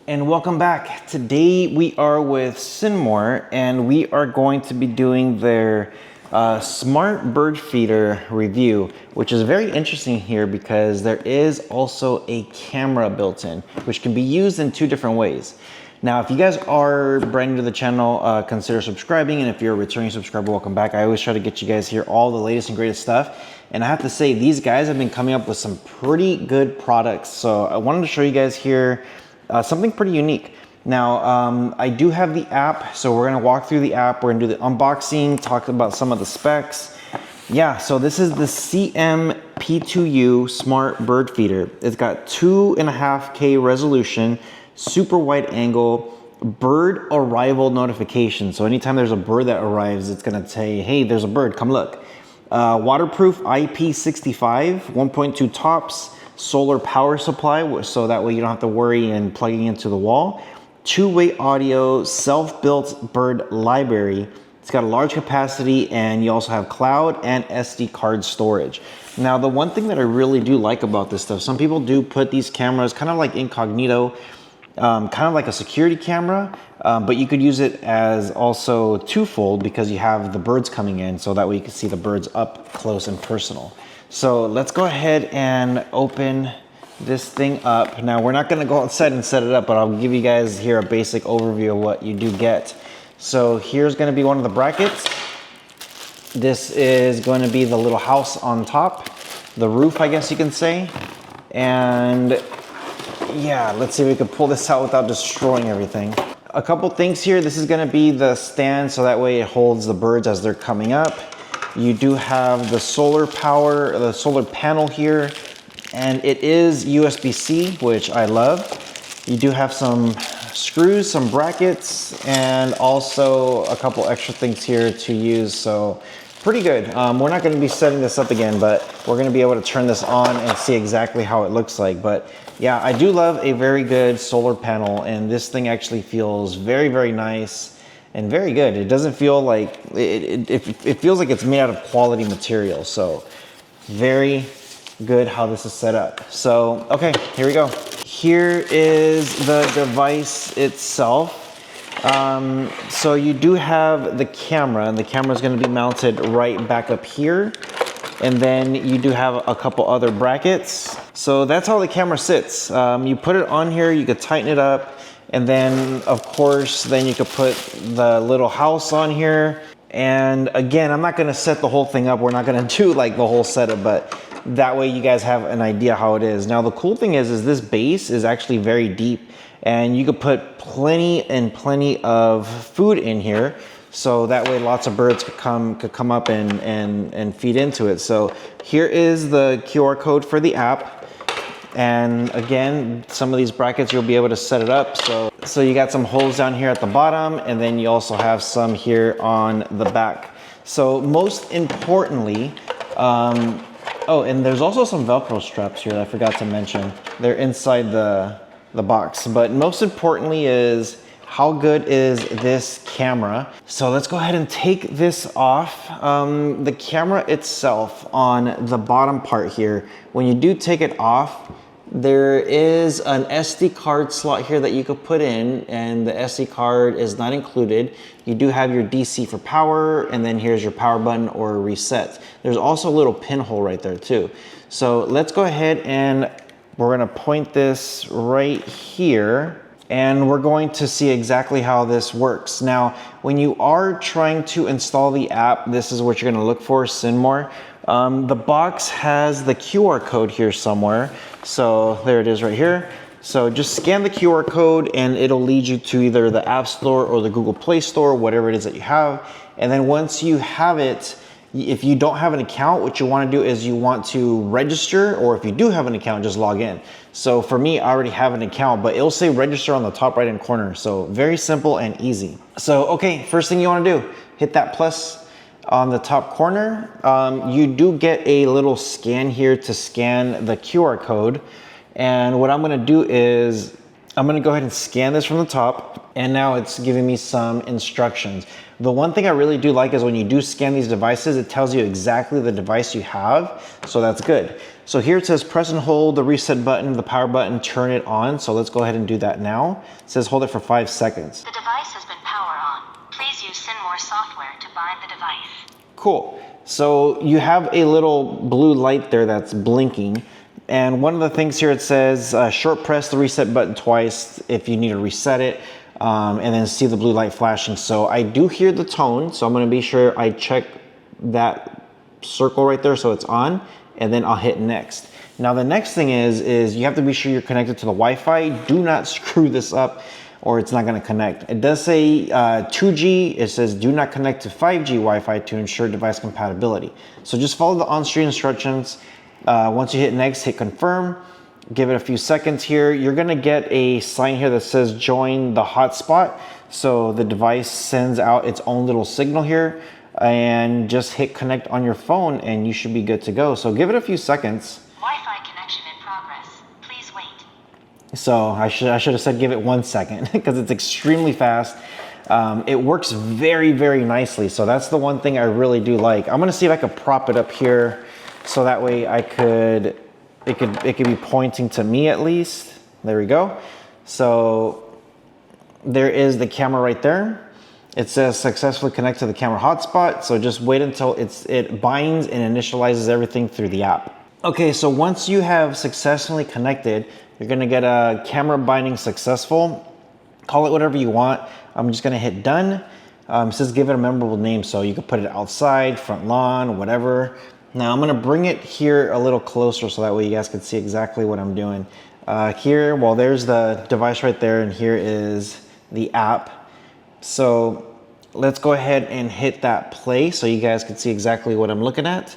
And welcome back. Today we are with Cinmoore and we are going to be doing their smart bird feeder review, which is very interesting here because there is also a camera built in, which can be used in two different ways. Now, if you guys are brand new to the channel, consider subscribing, and if you're a returning subscriber, welcome back. I always try to get you guys here all the latest and greatest stuff. And I have to say, these guys have been coming up with some pretty good products. So I wanted to show you guys here something pretty unique. Now, I do have the app, so we're gonna walk through the app. We're gonna do the unboxing, talk about some of the specs. Yeah, so this is the P2U Smart Bird Feeder. It's got 2.5K resolution, super wide angle, bird arrival notification. So anytime there's a bird that arrives, it's gonna say, hey, there's a bird, come look. Waterproof IP65, 1.2 tops, solar power supply, so that way you don't have to worry in plugging into the wall. Two-way audio, self-built bird library. It's got a large capacity, and you also have cloud and SD card storage. Now, the one thing that I really do like about this stuff, some people do put these cameras kind of like incognito, kind of like a security camera, but you could use it as also twofold because you have the birds coming in, so that way you can see the birds up close and personal. So let's go ahead and open this thing up. Now, we're not gonna go outside and set it up, but I'll give you guys here a basic overview of what you do get. So here's gonna be one of the brackets. This is going to be the little house on top, the roof, I guess you can say. And yeah, let's see if we can pull this out without destroying everything. A couple things here. This is gonna be the stand, so that way it holds the birds as they're coming up. You do have the solar power, the solar panel here, and it is USB-C, which I love. You do have some screws, some brackets, and also a couple extra things here to use, so pretty good. We're not gonna be setting this up again, but we're gonna be able to turn this on and see exactly how it looks like. But yeah, I do love a very good solar panel, and this thing actually feels very, very nice and very good. It doesn't feel like, it feels like it's made out of quality material. So very good how this is set up. So, okay, here we go. Here is the device itself. So you do have the camera, and the camera is going to be mounted right back up here. And then you do have a couple other brackets. So that's how the camera sits. You put it on here, you could tighten it up. And then, of course, then you could put the little house on here. And again, I'm not gonna set the whole thing up. We're not gonna do like the whole setup, but that way you guys have an idea how it is. Now, the cool thing is this base is actually very deep, and you could put plenty and plenty of food in here. So that way lots of birds could come up and feed into it. So here is the QR code for the app. And again, some of these brackets, you'll be able to set it up. So you got some holes down here at the bottom, and then you also have some here on the back. So most importantly, oh, and there's also some Velcro straps here that I forgot to mention. They're inside the box. But most importantly is, how good is this camera? So let's go ahead and take this off. The camera itself on the bottom part here, when you do take it off, there is an SD card slot here that you could put in, and the SD card is not included. You do have your DC for power, and then here's your power button or reset. There's also a little pinhole right there too. So let's go ahead and we're gonna point this right here, and we're going to see exactly how this works. Now, when you are trying to install the app, this is what you're gonna look for, Cinmoore. The box has the QR code here somewhere. So there it is right here. So just scan the QR code and it'll lead you to either the App Store or the Google Play Store, whatever it is that you have. And then once you have it, if you don't have an account, what you want to do is you want to register, or if you do have an account, just log in. So for me, I already have an account, but it'll say register on the top right hand corner. So very simple and easy. So, okay, first thing you want to do, hit that plus on the top corner. You do get a little scan here to scan the QR code. And what I'm going to do is I'm going to go ahead and scan this from the top. And now it's giving me some instructions. The one thing I really do like is when you do scan these devices, it tells you exactly the device you have, so that's good. So here it says press and hold the reset button, the power button, turn it on. So let's go ahead and do that now. It says hold it for 5 seconds. The device has been power on. Please use Cinmoore software to bind the device. Cool. So you have a little blue light there that's blinking. And one of the things here, it says short press the reset button twice if you need to reset it. And then see the blue light flashing. So I do hear the tone, so I'm gonna be sure I check that circle right there so it's on, and then I'll hit next. Now the next thing is you have to be sure you're connected to the Wi-Fi. Do not screw this up or it's not gonna connect. It does say 2G, it says do not connect to 5G Wi-Fi to ensure device compatibility. So just follow the on-screen instructions. Once you hit next, hit confirm. Give it a few seconds here. You're gonna get a sign here that says join the hotspot. So the device sends out its own little signal here, and just hit connect on your phone and you should be good to go. So give it a few seconds. Wi-Fi connection in progress. Please wait. So I should have said give it 1 second because it's extremely fast. It works very, very nicely. So that's the one thing I really do like. I'm gonna see if I could prop it up here so that way it could be pointing to me at least. There we go. So there is the camera right there. It says successfully connect to the camera hotspot. So just wait until it binds and initializes everything through the app. Okay, so once you have successfully connected, you're gonna get a camera binding successful. Call it whatever you want. I'm just gonna hit done. It says give it a memorable name, so you can put it outside, front lawn, whatever. Now I'm gonna bring it here a little closer so that way you guys can see exactly what I'm doing. Here, well, there's the device right there, and here is the app. So let's go ahead and hit that play so you guys can see exactly what I'm looking at.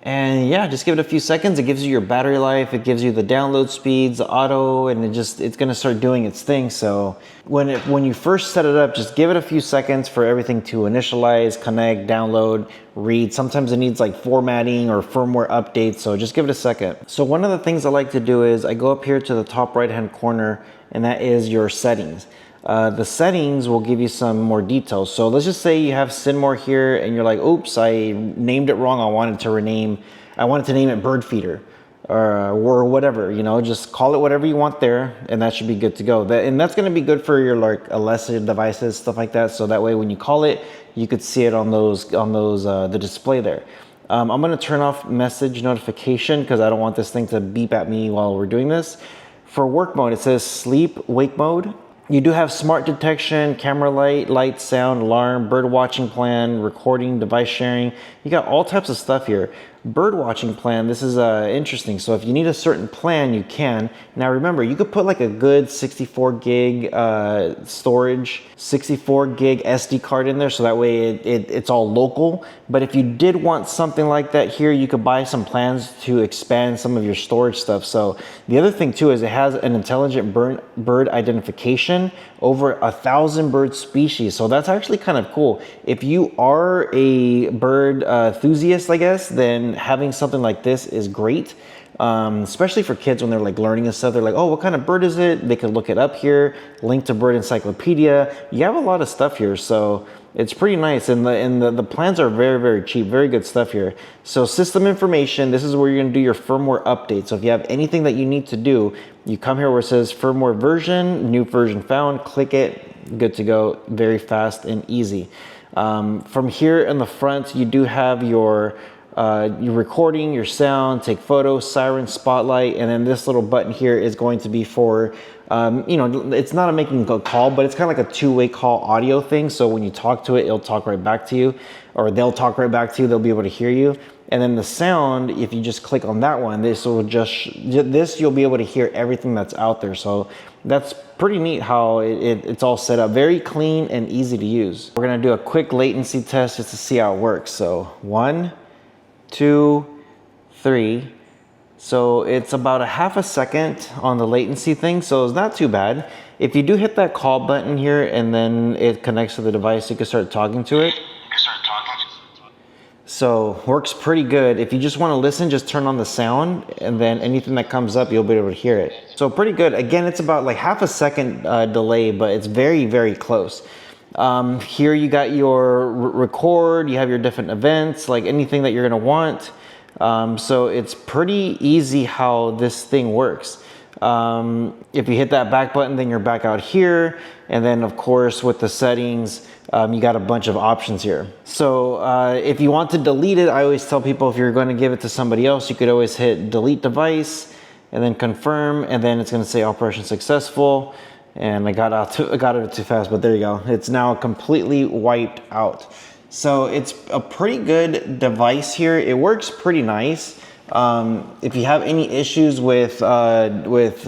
And yeah, just give it a few seconds. It gives you your battery life, it gives you the download speeds, the auto, and it's gonna start doing its thing. So when you first set it up, just give it a few seconds for everything to initialize, connect, download, read. Sometimes it needs like formatting or firmware updates, so just give it a second. So one of the things I like to do is I go up here to the top right hand corner, and that is your settings. The settings will give you some more details. So let's just say you have Cinmoore here and you're like, oops, I named it wrong. I wanted to name it bird feeder or whatever, you know, just call it whatever you want there and that should be good to go. And that's going to be good for your like Alexa devices, stuff like that. So that way when you call it, you could see it on the display there. I'm going to turn off message notification because I don't want this thing to beep at me while we're doing this. For work mode, it says sleep wake mode. You do have smart detection, camera light, sound, alarm, bird watching plan, recording, device sharing. You got all types of stuff here. Bird watching plan, this is interesting. So if you need a certain plan, you can. Now remember, you could put like a good 64 gig storage, 64 gig SD card in there, so that way it's all local. But if you did want something like that here, you could buy some plans to expand some of your storage stuff. So the other thing too is it has an intelligent bird identification over 1,000 bird species. So that's actually kind of cool. If you are a bird enthusiast, I guess, then having something like this is great. Especially for kids when they're like learning and stuff. They're like, oh, what kind of bird is it? They can look it up here, link to bird encyclopedia. You have a lot of stuff here, so it's pretty nice. And the plans are very, very cheap, very good stuff here. So system information, this is where you're gonna do your firmware update. So if you have anything that you need to do, you come here where it says firmware version, new version found, click it, good to go, very fast and easy. From here in the front, you do have your recording, your sound, take photos, siren, spotlight, and then this little button here is going to be for, you know, it's not a making a call, but it's kind of like a two-way call audio thing. So when you talk to it, it'll talk right back to you, or they'll talk right back to you. They'll be able to hear you. And then the sound, if you just click on that one, you'll be able to hear everything that's out there. So that's pretty neat how it's all set up. Very clean and easy to use. We're gonna do a quick latency test just to see how it works. So 1, 2, 3. So it's about a half a second on the latency thing, so it's not too bad. If you do hit that call button here and then it connects to the device, you can start talking to it. So works pretty good. If you just want to listen, just turn on the sound, and then anything that comes up, you'll be able to hear it. So pretty good. Again, it's about like half a second delay, but it's very, very close. Here you got your record, you have your different events, like anything that you're gonna want. So it's pretty easy how this thing works. If you hit that back button, then you're back out here. And then of course with the settings, you got a bunch of options here. So if you want to delete it, I always tell people if you're going to give it to somebody else, you could always hit delete device and then confirm, and then it's going to say operation successful. And I got it too fast, but there you go. It's now completely wiped out. So it's a pretty good device here. It works pretty nice. If you have any issues with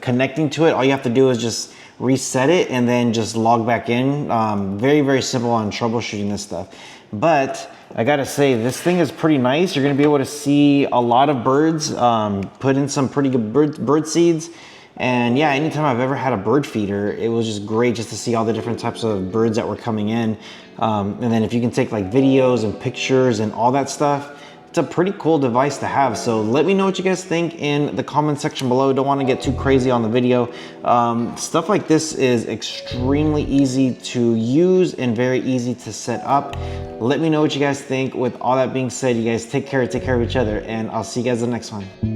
connecting to it, all you have to do is just reset it and then just log back in. Very, very simple on troubleshooting this stuff. But I gotta say, this thing is pretty nice. You're gonna be able to see a lot of birds, put in some pretty good bird seeds. And yeah, anytime I've ever had a bird feeder, it was just great just to see all the different types of birds that were coming in. And then if you can take like videos and pictures and all that stuff, it's a pretty cool device to have. So let me know what you guys think in the comment section below. Don't want to get too crazy on the video. Stuff like this is extremely easy to use and very easy to set up. Let me know what you guys think. With all that being said, you guys take care of each other, and I'll see you guys in the next one.